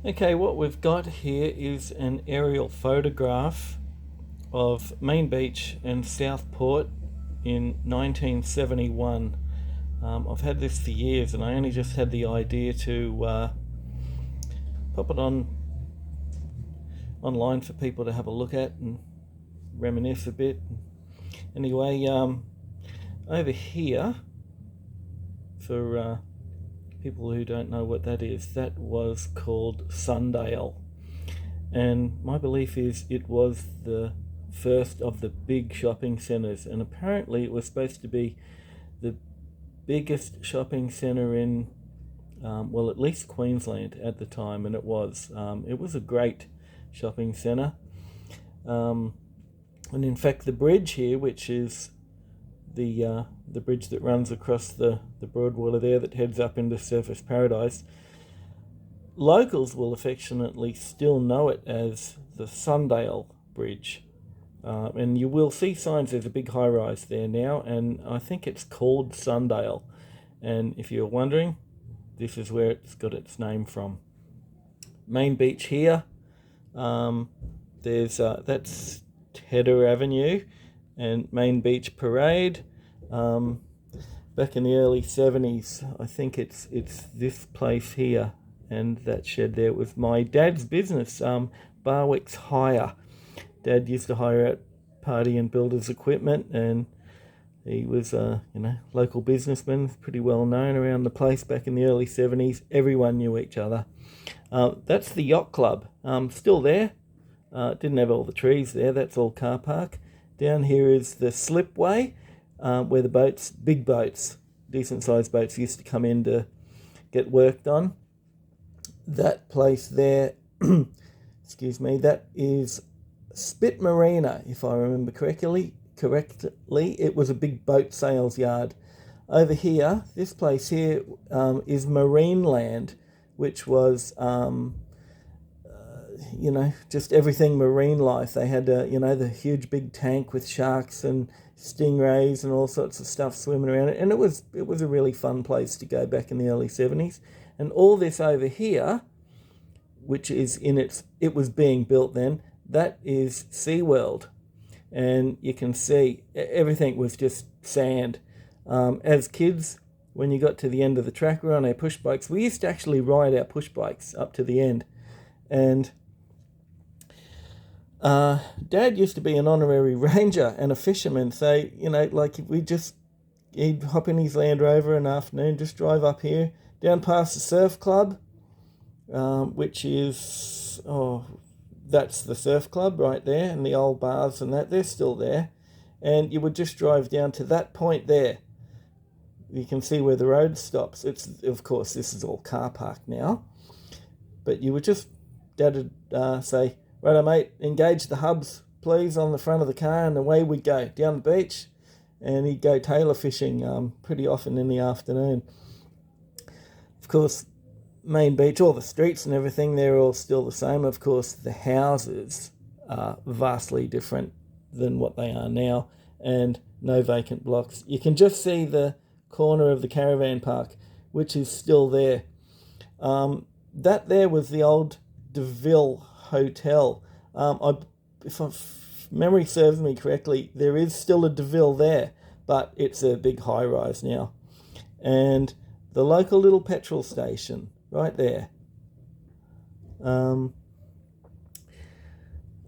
Okay, what we've got here is an aerial photograph of Main Beach and Southport in 1971. I've had this for years and I only just had the idea to pop it online for people to have a look at and reminisce a bit. Anyway, over here, for people who don't know what that is, that was called Sundale. And my belief is it was the first of the big shopping centres, and apparently it was supposed to be the biggest shopping centre in, at least Queensland at the time, and it was. It was a great shopping centre. And in fact, the bridge here, which is the bridge that runs across the Broadwater there that heads up into Surfers Paradise, locals will affectionately still know it as the Sundale Bridge. And you will see signs, there's a big high-rise there now, and I think it's called Sundale. And if you're wondering, this is where it's got its name from. Main Beach here, that's Tedder Avenue and Main Beach Parade. Back in the early 70s, I think it's this place here, and that shed there was my dad's business, Barwick's Hire. Dad used to hire out party and builders equipment, and he was a local businessman, pretty well known around the place back in the early 70s. Everyone knew each other. That's the yacht club, still there. Didn't have all the trees there, that's all car park. Down here is the slipway, where the boats, big boats, decent sized boats, used to come in to get worked on. That place there, excuse me, that is Spit Marina, if I remember correctly. It was a big boat sales yard. Over here, this place here is Marineland, which was, just everything marine life. They had, the huge big tank with sharks and stingrays and all sorts of stuff swimming around it. And it was a really fun place to go back in the early 70s. And all this over here, which is it was being built then, that is SeaWorld. And you can see everything was just sand. As kids, when you got to the end of the track, we were on our push bikes. We used to actually ride our push bikes up to the end. And Dad used to be an honorary ranger and a fisherman. So, he'd hop in his Land Rover in the afternoon, just drive up here, down past the surf club, which is, that's the surf club right there, and the old bars and that, they're still there. And you would just drive down to that point there. You can see where the road stops. Of course, this is all car park now. But you would just, Dad would say, "Righto, mate, engage the hubs, please, on the front of the car," and away we'd go down the beach. And he'd go tailor fishing pretty often in the afternoon. Of course, Main Beach, all the streets and everything, they're all still the same. Of course, the houses are vastly different than what they are now, and no vacant blocks. You can just see the corner of the caravan park, which is still there. That there was the old DeVille Hotel. If memory serves me correctly, there is still a DeVille there, but it's a big high-rise now. And the local little petrol station, right there.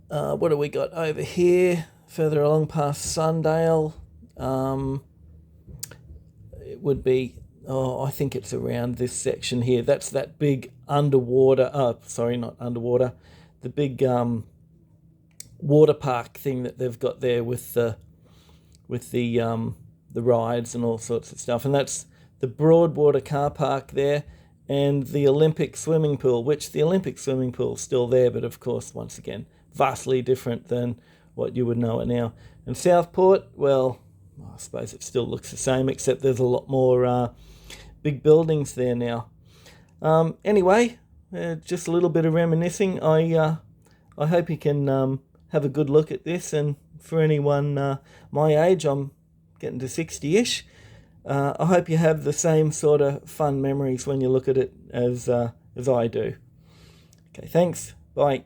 What do we got over here? Further along past Sundale. It would be, I think it's around this section here. That's that big underwater, not underwater, the big water park thing that they've got there with the rides and all sorts of stuff. And that's the Broadwater car park there, and the Olympic swimming pool, which the Olympic swimming pool is still there, but of course, once again, vastly different than what you would know it now. And Southport, well, I suppose it still looks the same, except there's a lot more big buildings there now. Anyway, just a little bit of reminiscing. I hope you can have a good look at this, and for anyone my age, I'm getting to 60-ish, I hope you have the same sort of fun memories when you look at it as I do. Okay, thanks. Bye.